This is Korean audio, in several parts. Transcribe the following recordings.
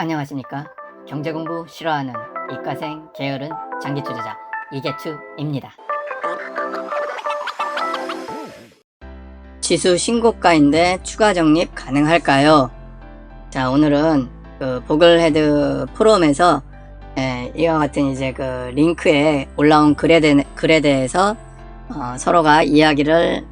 안녕하십니까. 경제공부 싫어하는 이과생 게으른 장기투자자 이계투입니다. 지수 신고가인데 추가 적립 가능할까요? 자, 오늘은 그 보글헤드 포럼에서 이와 같은 이제 그 링크에 올라온 글에 대해서 서로가 이야기를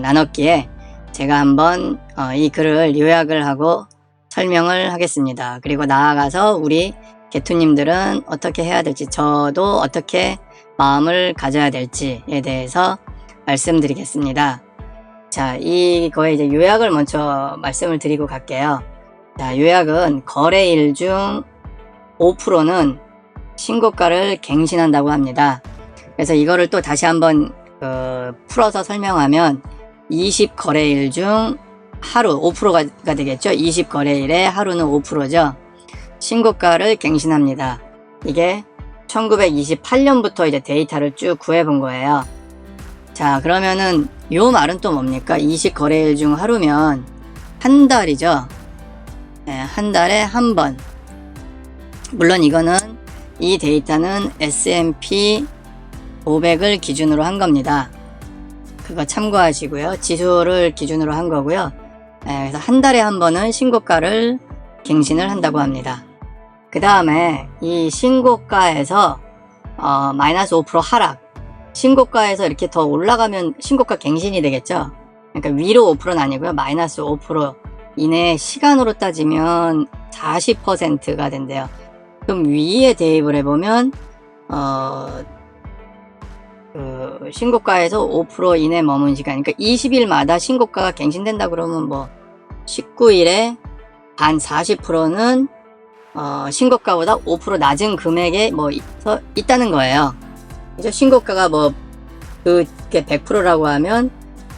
나눴기에 제가 한번 이 글을 요약을 하고 설명을 하겠습니다. 그리고 나아가서 우리 개투님들은 어떻게 해야 될지, 저도 어떻게 마음을 가져야 될지에 대해서 말씀드리겠습니다. 자, 이거의 이제 요약을 먼저 말씀을 드리고 갈게요. 자, 요약은 거래일 중 5%는 신고가를 갱신한다고 합니다. 그래서 이거를 또 다시 한번 풀어서 설명하면 20거래일 중 하루 5%가 되겠죠. 20거래일에 하루는 5%죠. 신고가를 갱신합니다. 이게 1928년부터 이제 데이터를 쭉 구해본 거예요. 자, 그러면은 요 말은 또 뭡니까? 20거래일 중 하루면 한 달이죠. 네, 한 달에 한 번. 물론 이거는 이 데이터는 S&P 500을 기준으로 한 겁니다. 그거 참고하시고요. 지수를 기준으로 한 거고요. 그래서 한 달에 한 번은 신고가를 갱신을 한다고 합니다. 그 다음에 이 신고가에서 마이너스 5% 하락, 신고가에서 이렇게 더 올라가면 신고가 갱신이 되겠죠. 그러니까 위로 5%는 아니고요. 마이너스 5% 이내 시간으로 따지면 40%가 된대요. 그럼 위에 대입을 해보면 신고가에서 5% 이내 머문 시간, 그러니까 20일마다 신고가가 갱신된다 그러면 뭐 19일에 반 40%는 신고가보다 5% 낮은 금액에 뭐 있다는 거예요. 그죠? 신고가가 뭐 그게 100%라고 하면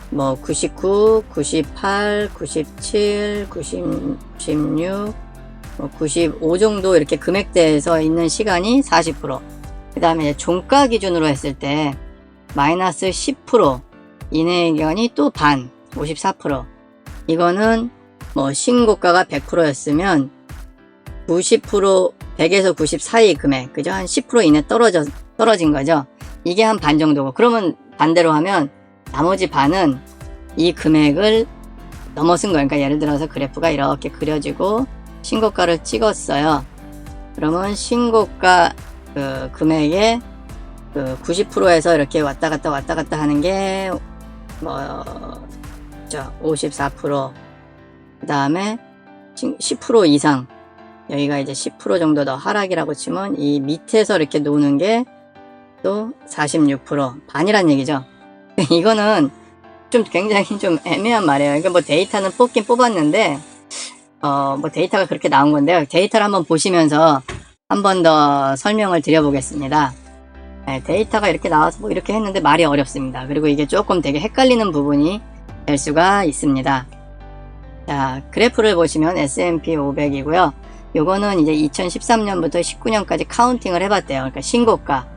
뭐 99, 98, 97, 96, 95 정도 이렇게 금액대에서 있는 시간이 40%. 그 다음에 종가 기준으로 했을 때 마이너스 10% 이내의 기간이 또 반, 54%. 이거는 뭐 신고가가 100%였으면 90%, 100에서 90 사이 금액, 그죠? 한 10% 이내 떨어진 거죠. 이게 한 반 정도고, 그러면 반대로 하면 나머지 반은 이 금액을 넘어선 거예요. 그러니까 예를 들어서 그래프가 이렇게 그려지고 신고가를 찍었어요. 그러면 신고가 그 금액의 그 90%에서 이렇게 왔다 갔다 하는 게 뭐 54%, 그 다음에 10% 이상, 여기가 이제 10% 정도 더 하락이라고 치면 이 밑에서 이렇게 노는 게 또 46%, 반이란 얘기죠. 이거는 좀 굉장히 좀 애매한 말이에요. 그러니까 뭐 데이터는 뽑긴 뽑았는데 뭐 데이터가 그렇게 나온 건데요. 데이터를 한번 보시면서 한 번 더 설명을 드려보겠습니다. 네, 데이터가 이렇게 나와서 뭐 이렇게 했는데 말이 어렵습니다. 그리고 이게 조금 되게 헷갈리는 부분이 될 수가 있습니다. 자, 그래프를 보시면 S&P 500이고요. 요거는 이제 2013년부터 19년까지 카운팅을 해봤대요. 그러니까 신고가,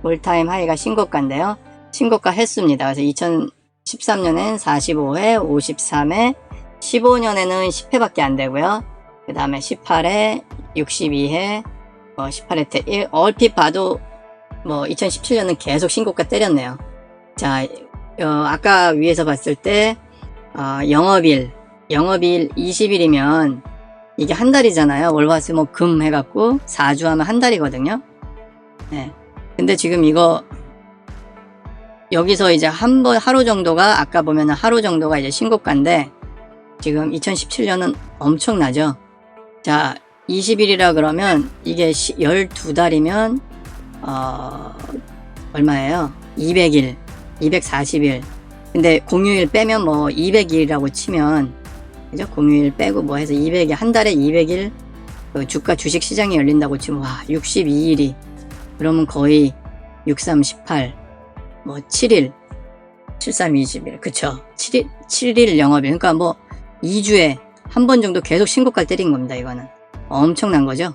올타임 하이가 신고가인데요. 신고가 횟수입니다. 그래서 2013년엔 45회, 53회, 15년에는 10회밖에 안 되고요. 그 다음에 18회, 62회, 18회 때 얼핏 봐도 뭐 2017년은 계속 신고가 때렸네요. 자, 아까 위에서 봤을 때 영업일 20일이면 이게 한 달이잖아요. 월화수목금 해갖고 4주 하면 한 달이거든요. 네. 근데 지금 이거 여기서 이제 한 번 하루 정도가, 아까 보면은 하루 정도가 이제 신고가인데 지금 2017년은 엄청나죠. 자, 20일이라 그러면 이게 12달이면 얼마예요? 200일, 240일. 근데 공휴일 빼면 뭐 200일이라고 치면, 그죠? 공휴일 빼고 뭐 해서 200일, 한 달에 200일 그 주가 주식 시장이 열린다고 치면 와, 62일이 그러면 거의 63, 18, 뭐 7일, 73, 20일, 그쵸? 7일 영업일. 그러니까 뭐 2주에 한 번 정도 계속 신고가를 때린 겁니다. 이거는 엄청난 거죠.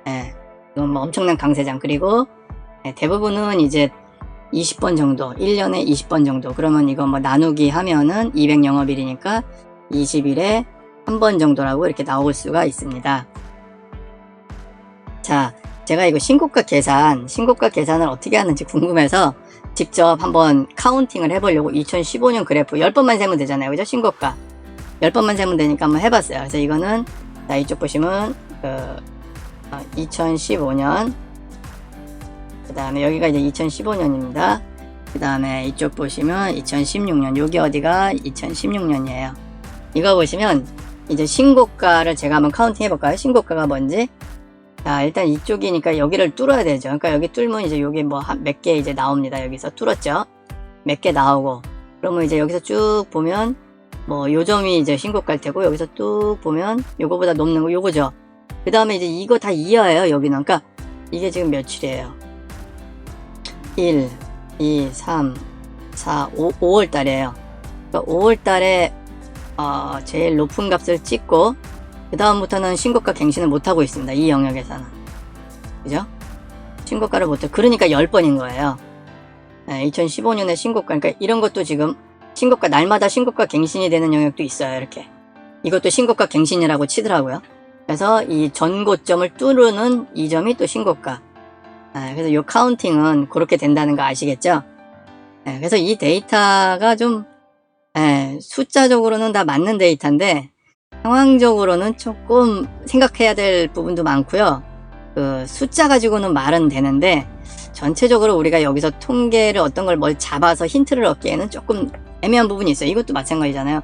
예, 이건 뭐 엄청난 강세장. 그리고 대부분은 이제 20번 정도, 1년에 20번 정도. 그러면 이거 뭐 나누기 하면은 200 영업일이니까 20일에 한 번 정도라고 이렇게 나올 수가 있습니다. 자, 제가 이거 신고가 계산을 어떻게 하는지 궁금해서 직접 한번 카운팅을 해보려고 2015년 그래프 10번만 세면 되잖아요. 그죠? 신고가 10번만 세면 되니까 한번 해봤어요. 그래서 이거는, 자, 이쪽 보시면 2015년, 그 다음에 여기가 이제 2015년입니다. 그 다음에 이쪽 보시면 2016년, 여기 어디가 2016년이에요. 이거 보시면 이제 신고가를 제가 한번 카운팅 해볼까요? 신고가가 뭔지. 자, 일단 이쪽이니까 여기를 뚫어야 되죠. 그러니까 여기 뚫으면 이제 여기 뭐 몇 개 이제 나옵니다. 여기서 뚫었죠. 몇 개 나오고. 그러면 이제 여기서 쭉 보면 뭐 요점이 이제 신고가일 테고, 여기서 쭉 보면 요거보다 높는 거 요거죠. 그 다음에 이제 이거 다 이하예요. 여기는. 그러니까 이게 지금 며칠이에요? 1, 2, 3, 4, 5월 달이에요. 그러니까 5월 달에 제일 높은 값을 찍고 그 다음부터는 신고가 갱신을 못하고 있습니다. 이 영역에서는. 그죠? 신고가를 못해. 그러니까 10번인 거예요. 2015년에 신고가. 그러니까 이런 것도 지금 신고가, 날마다 신고가 갱신이 되는 영역도 있어요. 이렇게. 이것도 신고가 갱신이라고 치더라고요. 그래서 이 전고점을 뚫는 이 점이 또 신고가. 그래서 이 카운팅은 그렇게 된다는 거 아시겠죠? 그래서 이 데이터가 좀 숫자적으로는 다 맞는 데이터인데 상황적으로는 조금 생각해야 될 부분도 많고요. 그 숫자 가지고는 말은 되는데 전체적으로 우리가 여기서 통계를 어떤 걸 뭘 잡아서 힌트를 얻기에는 조금 애매한 부분이 있어요. 이것도 마찬가지잖아요.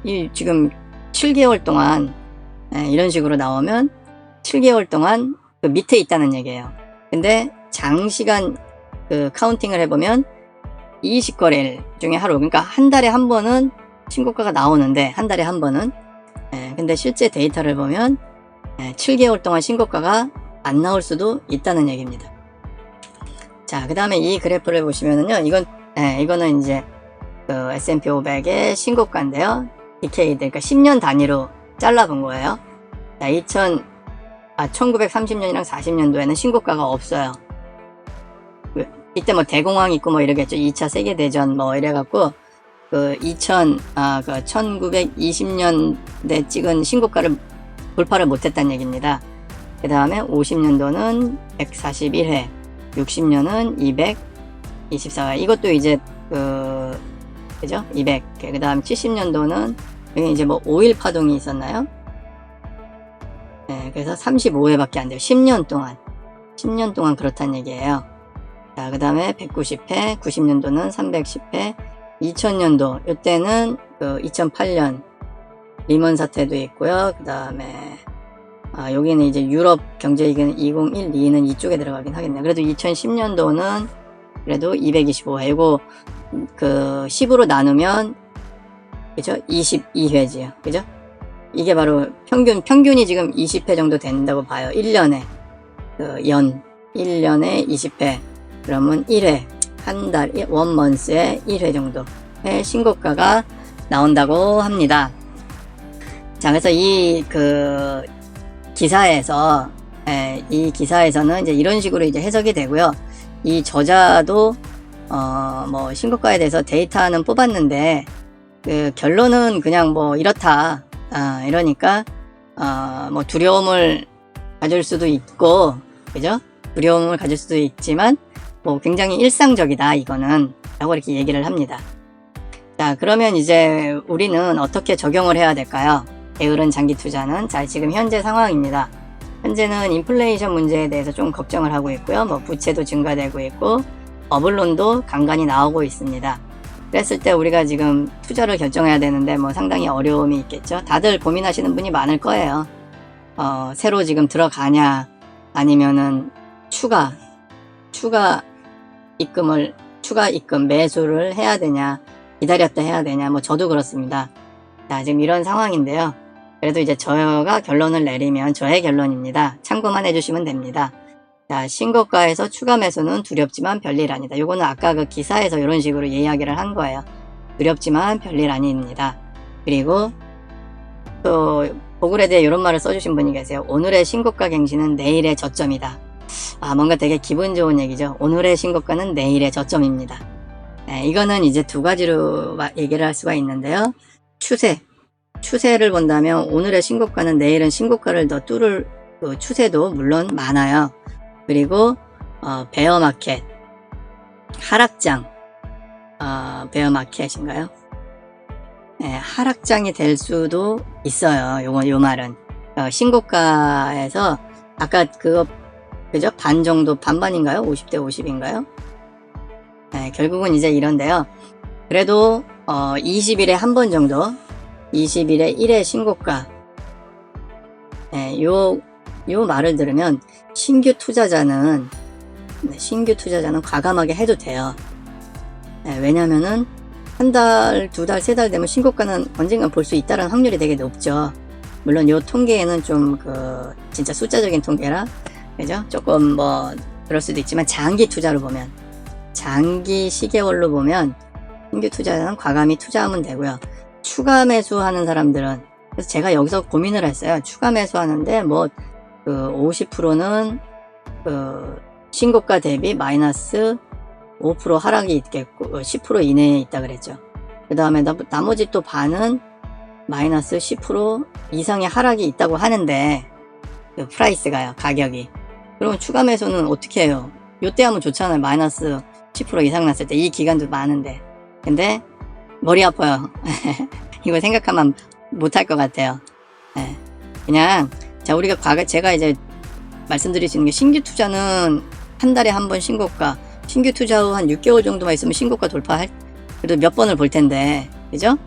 이 지금 7개월 동안 이런 식으로 나오면 7개월 동안 그 밑에 있다는 얘기예요. 근데 장시간 그 카운팅을 해보면 20거래일 중에 하루, 그러니까 한 달에 한 번은 신고가가 나오는데, 한 달에 한 번은. 근데 실제 데이터를 보면 7개월 동안 신고가가 안 나올 수도 있다는 얘기입니다. 자, 그 다음에 이 그래프를 보시면은요, 이거는 이제 그 S&P 500의 신고가인데요. 디케이드, 그러니까 10년 단위로 잘라본 거예요. 자, 1930년이랑 40년도에는 신고가가 없어요. 이때 뭐 대공황 있고 뭐 이러겠죠. 2차 세계대전 뭐 이래갖고 그 1920년대 찍은 신고가를 돌파를 못했다는 얘기입니다. 그 다음에 50년도는 141회, 60년은 224회. 이것도 이제 그죠? 200. 그 다음 70년도는 여기 이제 뭐 5일 파동이 있었나요? 그래서 35회밖에 안 돼요. 10년 동안 그렇다는 얘기예요. 자, 그 다음에 190회, 90년도는 310회, 2000년도, 이때는 그 2008년 리먼 사태도 있고요. 그 다음에 여기는 이제 유럽 경제위기는 2012는 이쪽에 들어가긴 하겠네요. 그래도 2010년도는 그래도 225회. 이거 그 10으로 나누면 그죠? 22회지요. 그죠? 이게 바로 평균이 지금 20회 정도 된다고 봐요. 1년에 1년에 20회. 그러면 1회, 한 달, 원먼스에 1회 정도의 신고가가 나온다고 합니다. 자, 그래서 이 기사에서는 이제 이런 식으로 이제 해석이 되고요. 이 저자도, 뭐, 신고가에 대해서 데이터는 뽑았는데, 그 결론은 그냥 뭐, 이렇다. 이러니까, 뭐, 두려움을 가질 수도 있고, 그죠? 두려움을 가질 수도 있지만, 뭐 굉장히 일상적이다 이거는 라고 이렇게 얘기를 합니다. 자, 그러면 이제 우리는 어떻게 적용을 해야 될까요? 게으른 장기 투자는. 자, 지금 현재 상황입니다. 현재는 인플레이션 문제에 대해서 좀 걱정을 하고 있고요. 뭐 부채도 증가되고 있고 버블론도 간간히 나오고 있습니다. 그랬을 때 우리가 지금 투자를 결정해야 되는데 뭐 상당히 어려움이 있겠죠. 다들 고민하시는 분이 많을 거예요. 새로 지금 들어가냐, 아니면은 추가 입금 매수를 해야 되냐, 기다렸다 해야 되냐. 뭐 저도 그렇습니다. 자, 지금 이런 상황인데요. 그래도 이제 저가 결론을 내리면 저의 결론입니다. 참고만 해주시면 됩니다. 자, 신고가에서 추가 매수는 두렵지만 별일 아니다. 요거는 아까 그 기사에서 이런 식으로 이야기를 한 거예요. 두렵지만 별일 아닙니다. 그리고 또 보글에 대해 이런 말을 써주신 분이 계세요. 오늘의 신고가 갱신은 내일의 저점이다. 뭔가 되게 기분 좋은 얘기죠. 오늘의 신고가는 내일의 저점입니다. 이거는 이제 두 가지로 얘기를 할 수가 있는데요. 추세를 본다면 오늘의 신고가는 내일은 신고가를 더 뚫을 그 추세도 물론 많아요. 그리고 베어마켓, 하락장, 베어마켓인가요? 네, 하락장이 될 수도 있어요. 요 말은 신고가에서 아까 그거 그죠? 반 정도, 반반인가요? 50대 50인가요? 네, 결국은 이제 이런데요. 그래도 20일에 한 번 정도, 20일에 1회 신고가, 네, 요 말을 들으면 신규 투자자는 과감하게 해도 돼요. 네, 왜냐면은 한 달, 두 달, 세 달 되면 신고가는 언젠간 볼 수 있다는 확률이 되게 높죠. 물론 요 통계에는 좀 진짜 숫자적인 통계라, 그죠? 조금 뭐 그럴 수도 있지만 장기 투자로 보면, 장기 시계월로 보면 신규 투자자는 과감히 투자하면 되고요. 추가 매수하는 사람들은, 그래서 제가 여기서 고민을 했어요. 추가 매수하는데 뭐 50%는 신고가 대비 마이너스 5% 하락이 있겠고 10% 이내에 있다 그랬죠. 그 다음에 나머지 또 반은 마이너스 10% 이상의 하락이 있다고 하는데, 그 프라이스가요, 가격이. 그러면 추가 매수는 어떻게 해요? 요때 하면 좋잖아요. 마이너스 10% 이상 났을 때. 이 기간도 많은데. 근데 머리 아파요. 이거 생각하면 못할 것 같아요. 네. 그냥 자, 우리가 제가 이제 말씀드릴 수 있는 게, 신규 투자는 한 달에 한 번 신고가, 신규 투자 후 한 6개월 정도만 있으면 신고가 돌파할, 그래도 몇 번을 볼 텐데, 그죠?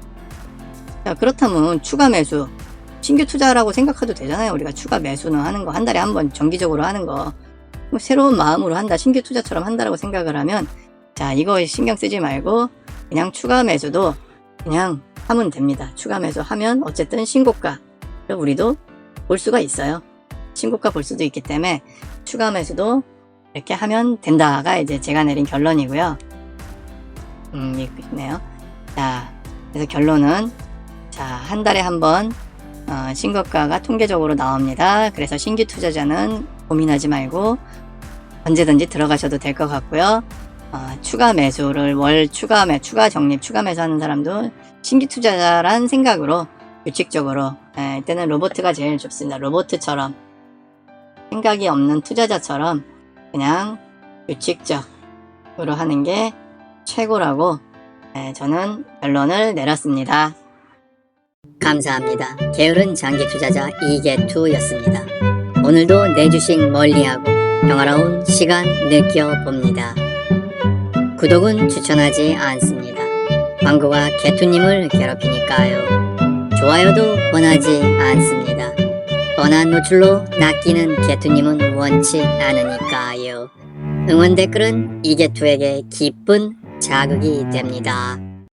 자, 그렇다면 추가 매수, 신규 투자라고 생각해도 되잖아요. 우리가 추가 매수는 하는 거, 한 달에 한 번 정기적으로 하는 거, 뭐 새로운 마음으로 한다, 신규 투자처럼 한다라고 생각을 하면, 자, 이거 신경 쓰지 말고 그냥 추가 매수도 그냥 하면 됩니다. 추가 매수 하면 어쨌든 신고가 우리도 볼 수가 있어요. 신고가 볼 수도 있기 때문에 추가 매수도 이렇게 하면 된다가 이제 제가 내린 결론이고요. 있네요. 자, 그래서 결론은, 자, 한 달에 한 번 신고가가 통계적으로 나옵니다. 그래서 신규 투자자는 고민하지 말고 언제든지 들어가셔도 될 것 같고요. 추가 매수를 추가 적립, 추가 매수하는 사람도 신규 투자자란 생각으로 규칙적으로, 이때는 로봇가 제일 좋습니다. 로봇처럼 생각이 없는 투자자처럼 그냥 규칙적으로 하는 게 최고라고 저는 결론을 내렸습니다. 감사합니다. 게으른 장기 투자자 이계투였습니다. 오늘도 내 주식 멀리하고 평화로운 시간 느껴봅니다. 구독은 추천하지 않습니다. 광고가 개투님을 괴롭히니까요. 좋아요도 권하지 않습니다. 뻔한 노출로 낚이는 개투님은 원치 않으니까요. 응원 댓글은 이개투에게 기쁜 자극이 됩니다.